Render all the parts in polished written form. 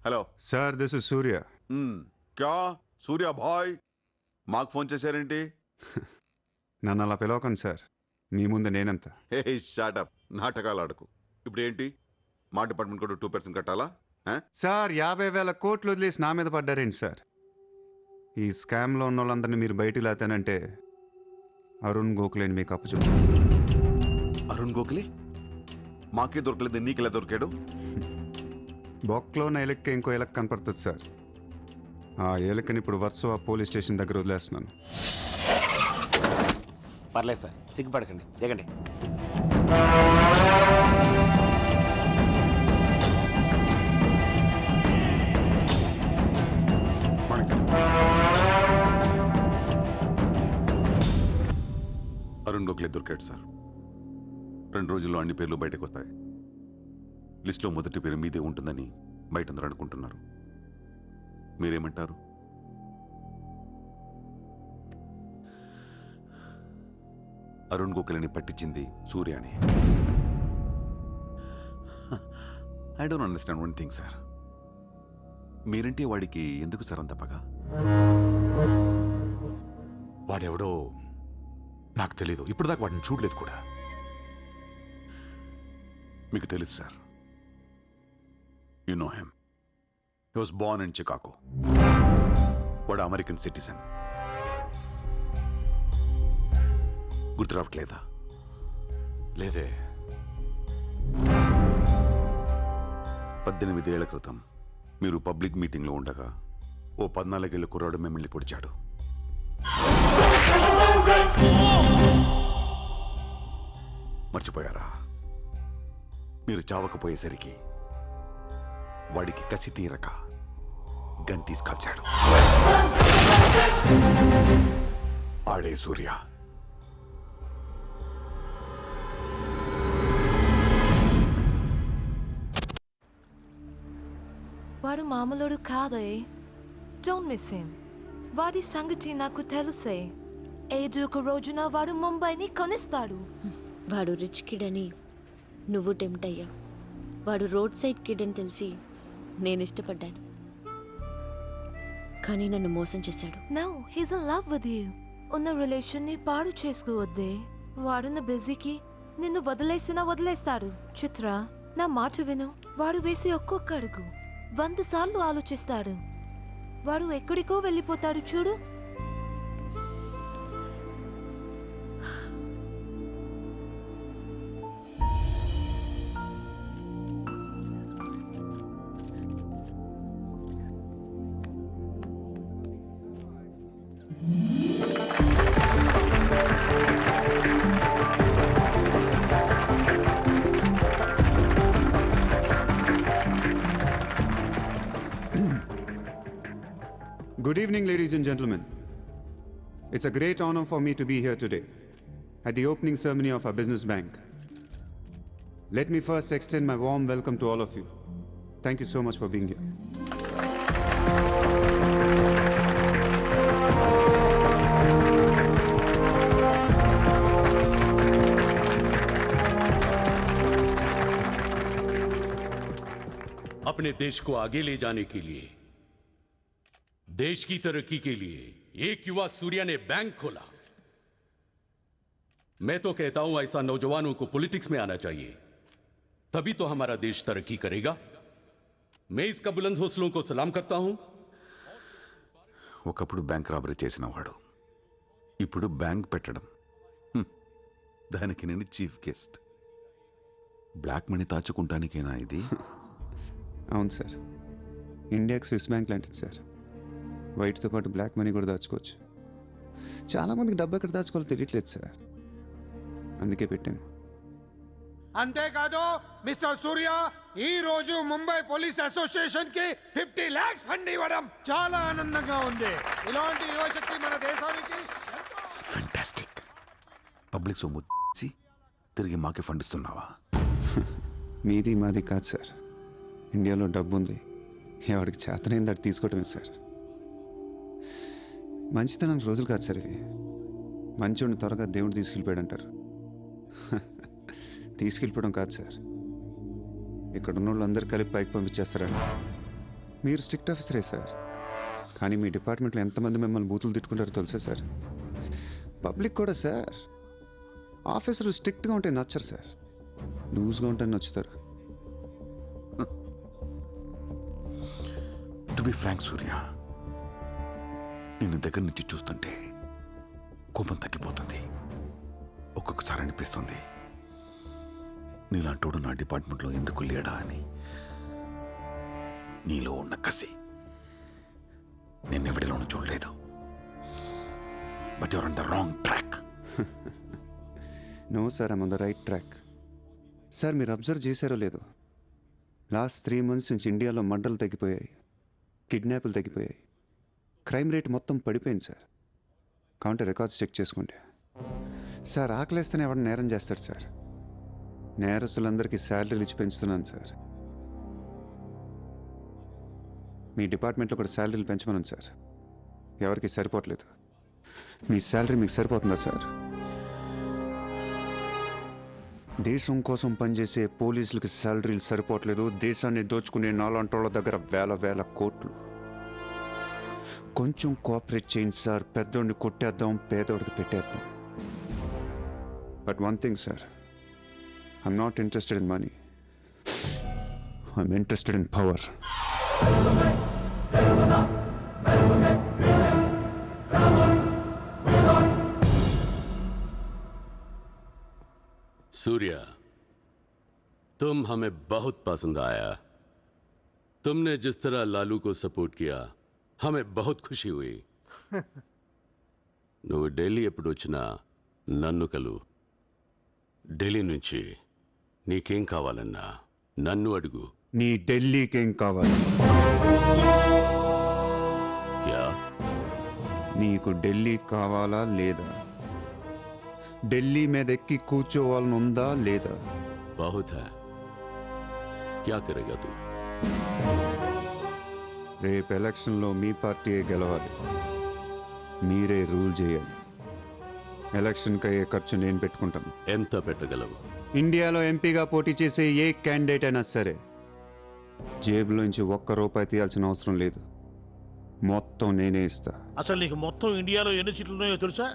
Hello sir this is సూర్య. క్యా సూర్య భాయ్ మాకు phone చేశారేంటి? నన్ను అలా పిలవకండి సార్, మీ ముందు నేనంత. హే షాటప్, నాటకాలు ఆడకు. ఇప్పుడు ఏంటి, మా డిపార్ట్మెంట్ కూడా 2% కట్టాలా? సార్ 50,000 కోట్లు వదిలేసి నా మీద పడ్డారేంటి సార్? ఈ స్కామ్లో ఉన్న వాళ్ళందరినీ మీరు బయటికి లేతానంటే అరుణ్ గోఖలేని మీకు అప్పు చెప్పు. అరుణ్ గోఖలే మాకే దొరకలేదు, నీకెలా దొరికాడు? బొక్కలో ఉన్న ఎలక్కే ఇంకో ఎలక్ కనపడుతుంది సార్. ఆ ఎలకని ఇప్పుడు వర్సోవా పోలీస్ స్టేషన్ దగ్గర వదిలేస్తున్నాను. పర్లేదు సార్, సిగ్గుపడకండి, దిగండి. అరుణ్ గోఖలే దొరికాడు సార్. 2 రోజుల్లో అన్ని పేర్లు బయటకు వస్తాయి. లిస్టులో మొదటి పేరు మీదే ఉంటుందని బయట అందరూ అనుకుంటున్నారు. మీరేమంటారు? అరుణ్ గోఖలేని పట్టించింది సూర్య అని. I don't understand one thing sir. మీరంటే వాడికి ఎందుకు సార్ అంత పగ? వాడెవడో నాకు తెలీదు, ఇప్పుడు దాకా వాడిని చూడలేదు కూడా. మీకు తెలుసు sir. You know him. He was Born in Chicago. వాడు అమెరికన్ సిటిజన్. గుర్తు రావట్లేదా? లేదే. 18 ఏళ్ల క్రితం మీరు పబ్లిక్ మీటింగ్లో ఉండగా ఓ 14 ఏళ్ల కుర్రాడు మిమ్మల్ని పొడిచాడు. మర్చిపోయారా? మీరు చావకపోయేసరికి వాడికి కసి తీరక గన్ తీసుకొచ్చాడు. ఆడే సూర్య. వాడు మామూలుడు కాదే. Don't miss him. వాడి సంగతి నాకు తెలుసే. ఏదో ఒక రోజున వాడు ముంబైని కొనిస్తాడు. వాడు రిచ్ కిడ్ అని నువ్వు టెంప్ట్ అయ్యా. వాడు రోడ్ సైడ్ కిడ్ అని తెలిసి నేను ఇష్టపడ్డాను, కానీ నన్ను మోసం చేశాడు. No, he's in love with you. ఉన్న రిలేషన్ ని పాడు చేసుకోవద్దే. వాడున్న బిజీకి నిన్ను వదిలేస్తాడు. చిత్ర, నా మాట విను. వాడు వేసి ఒక్కొక్క అడుగు 100 సార్లు ఆలోచిస్తాడు. వాడు ఎక్కడికో వెళ్ళిపోతాడు చూడు. Good evening, ladies and gentlemen. It's a great honor for me to be here today at the opening ceremony of our business bank. Let me first extend my warm welcome to all of you. Thank you so much for being here. अपने देश को आगे ले जाने के लिए, देश की तरक्की के लिए एक युवा सूर्या ने बैंक खोला। मैं तो कहता हूं ऐसा नौजवानों को पॉलिटिक्स में आना चाहिए, तभी तो हमारा देश तरक्की करेगा। मैं इसका बुलंद हौसलों को सलाम करता हूं। ఒకప్పుడు బ్యాంక్ రాబరీ చేసిన వాడు ఇప్పుడు బ్యాంక్ పెట్టడం, దానికి నేను చీఫ్ గెస్ట్. బ్లాక్ మనీ దాచుకుంటానికేనా ఇది? అవును సార్, ఇండియాకి స్విస్ బ్యాంక్ లాంటిది సార్. వైట్తో పాటు బ్లాక్ మనీ కూడా దాచుకోవచ్చు. చాలామందికి డబ్బు ఎక్కడ దాచుకోవాలో తెలియట్లేదు సార్, అందుకే పెట్టాను. అంతేకాదు మిస్టర్ సూర్య, ఈ రోజు ముంబై పోలీస్ అసోసియేషన్ కి 50 lakhs ఫండ్ ఇవ్వడం చాలా ఆనందంగా ఉంది. ఇలాంటి యువశక్తి మన దేశానికి ఫెంటాస్టిక్. పబ్లిక్ సొమ్ము తిరిగి మాకే ఫండ్ ఇస్తున్నావా? మీది మాది కాదు సార్, ఇండియాలో డబ్బు ఉంది, ఎవరికి చేతనైంది అది తీసుకోవటమే సార్. మంచితనానికి రోజులు కాదు సార్ ఇవి. మంచోడిని త్వరగా దేవుడు తీసుకెళ్ళిపోయాడు అంటారు. తీసుకెళ్ళిపోవడం కాదు సార్, ఇక్కడ ఉన్న వాళ్ళు అందరు కలిపి పైకి పంపించేస్తారండి. మీరు స్ట్రిక్ట్ ఆఫీసరే సార్, కానీ మీ డిపార్ట్మెంట్లో ఎంతమంది మిమ్మల్ని బూతులు తిట్టుకుంటారో తెలుసా సార్? పబ్లిక్ కూడా సార్, ఆఫీసర్లు స్ట్రిక్ట్గా ఉంటే నచ్చరు సార్, లూజ్గా ఉంటే నచ్చుతారు. టు బి ఫ్రాంక్ సూర్య, నిన్ను దగ్గర నుంచి చూస్తుంటే కోపం తగ్గిపోతుంది. ఒక్కొక్కసారి అనిపిస్తుంది నీలాంటోడు నా డిపార్ట్మెంట్లో ఎందుకు లేడా అని. నీలో ఉన్న కసి నిన్నెవడిలోనూ చూడలేదు. But your on the wrong track. No sir, I'm on the right track. Sir మీరు అబ్జర్వ్ చేశారో లేదో, లాస్ట్ 3 months నుంచి ఇండియాలో మర్డర్లు తగ్గిపోయాయి, కిడ్నాపులు తగ్గిపోయాయి, క్రైమ్ రేట్ మొత్తం పడిపోయింది సార్. కౌంటర్ రికార్డ్స్ చెక్ చేసుకోండి సార్. ఆకలేస్తేనే ఎవడ నేరం చేస్తాడు సార్. నేరస్తులందరికీ శాలరీలు ఇచ్చి పెంచుతున్నాను సార్. మీ డిపార్ట్మెంట్లో కూడా శాలరీలు పెంచమన్నాను సార్, ఎవరికి సరిపోవట్లేదు. మీ శాలరీ మీకు సరిపోతుందా సార్? దేశం కోసం పనిచేసే పోలీసులకి శాలరీలు సరిపోవట్లేదు, దేశాన్ని దోచుకునే నాలాంటోళ్ళ దగ్గర వేల వేల కోట్లు. కొంచెం కోఆపరేట్ చేయండి సార్, పెద్దోడిని కొట్టేద్దాం, పేదోడికి పెట్టేద్దాం. But one thing sir, I'm not interested in money, I'm interested in power. Surya, तुम हमें बहुत पसंद आया. तुमने जिस तरह लालू को सपोर्ट किया हमें बहुत खुशी हुई. నువ్వు ఢిల్లీ ఎప్పుడు వచ్చినా నన్ను కలు. ఢిల్లీ నుంచి నీకేం కావాలన్నా నన్ను అడుగు. నీ ఢిల్లీకేం కావాలి? క్యా? నీకు ఢిల్లీ కావాలా లేదా? ఢిల్లీ మీద ఎక్కి కూర్చోవాలని ఉందా లేదా? बहुत है. क्या करेगा तू? రేపు ఎలక్షన్లో మీ పార్టీయే గెలవాలి, మీరే రూల్ చేయాలి. ఎలక్షన్కి అయ్యే ఖర్చు నేను పెట్టుకుంటాను. ఎంత పెట్టగలవు? ఇండియాలో ఎంపీగా పోటీ చేసే ఏ క్యాండిడేట్ అయినా సరే జేబులోంచి ₹1 తీయాల్సిన అవసరం లేదు, మొత్తం నేనే ఇస్తా. అసలు నీకు మొత్తం ఇండియాలో ఎన్ని సీట్లు ఉన్నాయో తెలుసా?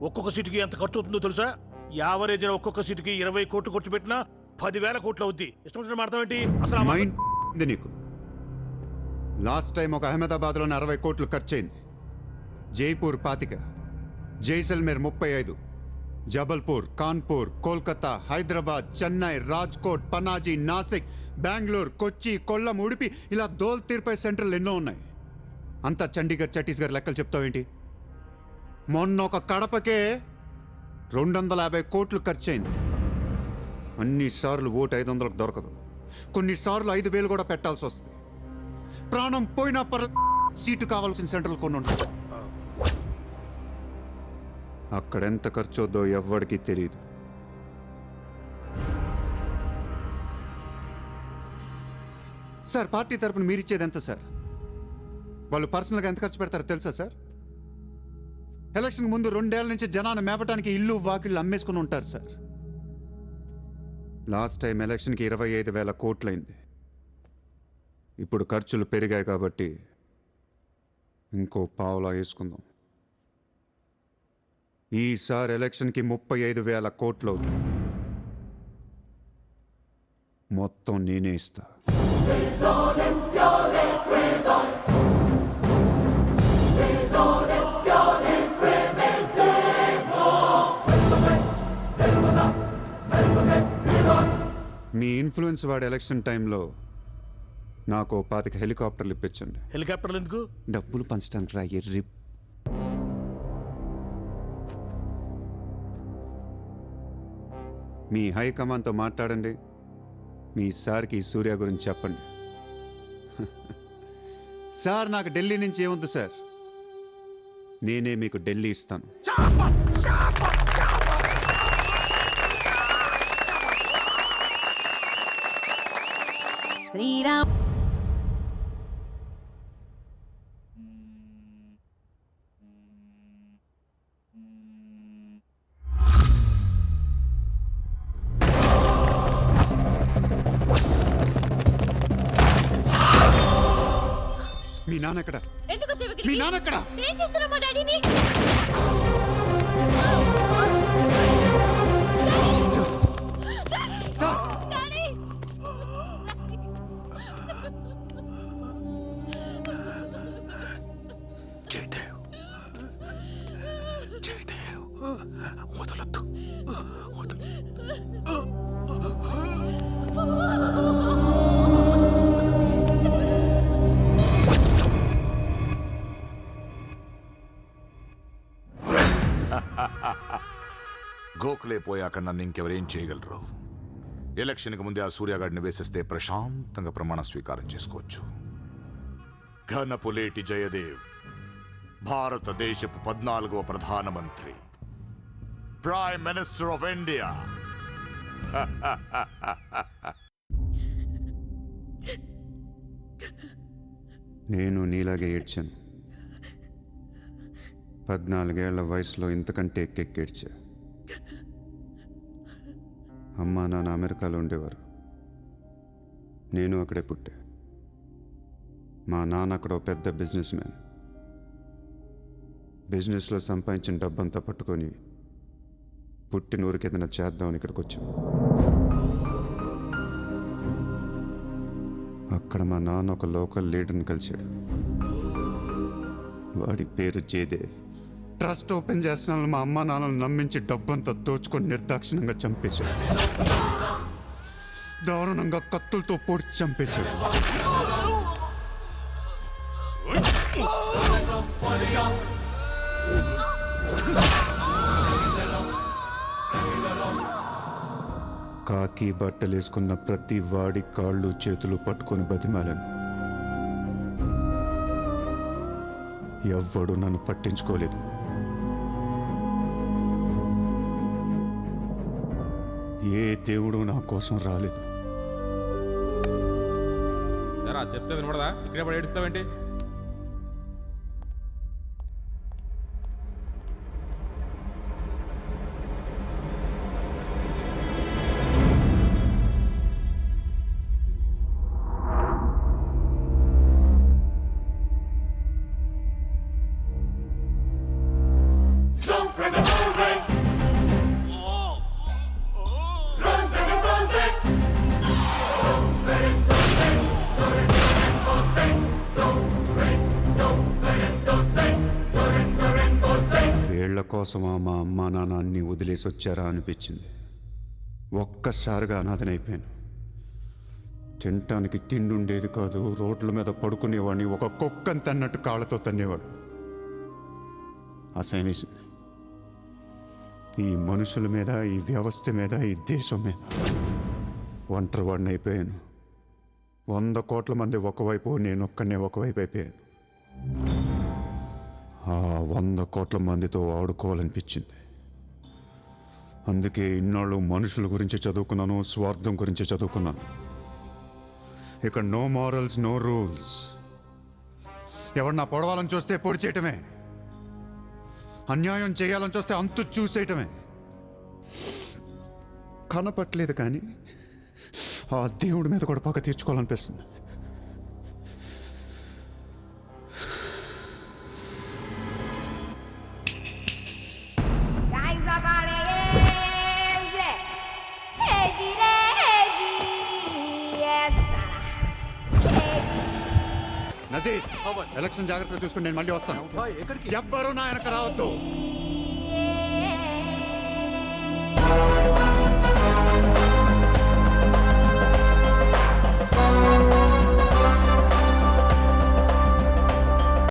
ఒక్కొక్క సీటుకి ఎంత ఖర్చు అవుతుందో తెలుసా? యావరేజ్ ఒక్కొక్క సీటుకి 20 కోట్లు ఖర్చు పెట్టినా 10,000 కోట్లు అవుద్ది. ఇష్టం వచ్చిన మాట్లాడేంటి అసలు? మైండ్ ఉంది నీకు. లాస్ట్ టైం ఒక అహ్మదాబాద్లోనే 60 కోట్లు ఖర్చు అయింది, జైపూర్ 25, జైసల్మేర్ 35, జబల్పూర్, కాన్పూర్, కోల్కతా, హైదరాబాద్, చెన్నై, రాజ్కోట్, పనాజీ, నాసిక్, బెంగళూరు, కొచ్చి, కొల్లం, ఉడిపి, ఇలా దోల్ తీర్పై సెంటర్లు ఎన్నో ఉన్నాయి. అంతా చండీగఢ్ ఛత్తీస్గఢ్ లెక్కలు చెప్తావేంటి? మొన్న ఒక కడపకే 250 కోట్లు ఖర్చు అయింది. అన్నిసార్లు ఓటు 500కు దొరకదు, కొన్నిసార్లు 5,000 కూడా పెట్టాల్సి వస్తుంది. ప్రాణం పోయినా సీటు కావాల్సిన సెంటర్లు కొన్ని ఉంటాయి. అక్కడెంత ఖర్చు అవుద్దో ఎవ్వడికి తెలియదు. సార్ పార్టీ తరపున మీరిచ్చేది ఎంత సార్? వాళ్ళు పర్సనల్గా ఎంత ఖర్చు పెడతారో తెలుసా సార్? ఎలక్షన్ ముందు 2 ఏళ్ల నుంచి జనాన్ని మేపటానికి ఇల్లు వాకిళ్ళు అమ్మేసుకుని ఉంటారు సార్. లాస్ట్ టైం ఎలక్షన్కి 25,000 కోట్లయింది. ఇప్పుడు ఖర్చులు పెరిగాయి కాబట్టి ఇంకో పావులా వేసుకుందాం. ఈసారి ఎలక్షన్కి 35,000 కోట్లు అవుతుంది, మొత్తం నేనే ఇస్తా. మీ ఇన్ఫ్లుయెన్స్ వాడే ఎలక్షన్ టైంలో నాకు 25 హెలికాప్టర్లు ఇప్పించండి. హెలికాప్టర్లు ఎందుకు? డబ్బులు పంచడానికి రా ఎర్రి. మీ హైకమాండ్తో మాట్లాడండి, మీ సార్కి సూర్య గురించి చెప్పండి. సార్ నాకు ఢిల్లీ నుంచి ఏముంది సార్, నేనే మీకు ఢిల్లీ ఇస్తాను. శ్రీరామ్ మీ నాన్న ఎక్కడ? ఎందుకు వచ్చావు ఇక్కడికి? మీ నాన్న ఎక్కడ? ఏం చేస్తున్నావు మా డాడీని? డాడీ! జయదేవ్ జయదేవ్ వదలొద్దు గోఖలే పోయాక నన్ను ఇంకెవరేం చేయగలరు? ఎలక్షన్కి ముందే ఆ సూర్యగాడిని వేసేస్తే ప్రశాంతంగా ప్రమాణ స్వీకారం చేసుకోవచ్చు. ఘనపులేటి జయదేవ్ భారతదేశపు 14వ ప్రధానమంత్రి, ప్రైమ్ మినిస్టర్ ఆఫ్ ఇండియా. నేను నీలాగే ఏడ్చాను. 14 ఏళ్ల వయసులో ఇంతకంటే ఎక్కెక్కేడ్చా. అమ్మా నాన్న అమెరికాలో ఉండేవారు. నేను అక్కడే పుట్టా. మా నాన్న అక్కడ ఒక పెద్ద బిజినెస్ మ్యాన్. బిజినెస్లో సంపాదించిన డబ్బంతా పట్టుకొని పుట్టిన ఊరికి ఏదైనా చేద్దామని ఇక్కడికి వచ్చాం. అక్కడ మా నాన్న ఒక లోకల్ లీడర్ని కలిశాడు. వాడి పేరు జయదేవ్. ట్రస్ట్ ఓపెన్ చేస్తున్నాను మా అమ్మ నాన్నలు నమ్మించి డబ్బంతా దోచుకొని నిర్దాక్షిణంగా చంపేశాడు. దారుణంగా కత్తులతో పొడిచి చంపేశాడు. కాకి బట్టలేసుకున్న ప్రతి వాడి కాళ్ళు చేతులు పట్టుకొని బతిమాలను. ఎవ్వడు నన్ను పట్టించుకోలేదు. ఏ దేవుడు నా కోసం రాలేదు. చెప్తే వినపడదా? ఇక్కడే పడి ఏడుస్తావేంటి? కోసమా మా అమ్మా నాన్న అన్ని వదిలేసి వచ్చారా అనిపించింది. ఒక్కసారిగా అనాథనైపోయాను. తినటానికి తిండి ఉండేది కాదు. రోడ్ల మీద పడుకునేవాడిని. ఒక కుక్కని తన్నట్టు కాళ్ళతో తన్నేవాడు. అసహ్యం వేసింది. ఈ మనుషుల మీద, ఈ వ్యవస్థ మీద, ఈ దేశం మీద ఒంటరి వాడిని అయిపోయాను. 100 కోట్ల మంది ఒకవైపు, నేను ఒక్కనే ఒకవైపు అయిపోయాను. ఆ 100 కోట్ల మందితో ఆడుకోవాలనిపించింది. అందుకే ఇన్నాళ్ళు మనుషుల గురించి చదువుకున్నాను, స్వార్థం గురించి చదువుకున్నాను. ఇక నో మారల్స్, నో రూల్స్. ఎవరన్నా పొడవాలని చూస్తే పొడి చేయటమే, అన్యాయం చేయాలని చూస్తే అంతు చూసేయటమే. కనపట్లేదు కానీ ఆ దేవుడి మీద కూడా పగ తీర్చుకోవాలనిపిస్తుంది. నజీర్, ఎలక్షన్ జాగ్రత్తగా చూసుకుని నేను మళ్ళీ వస్తాను. ఎవ్వరూ నా వెనక రావద్దు.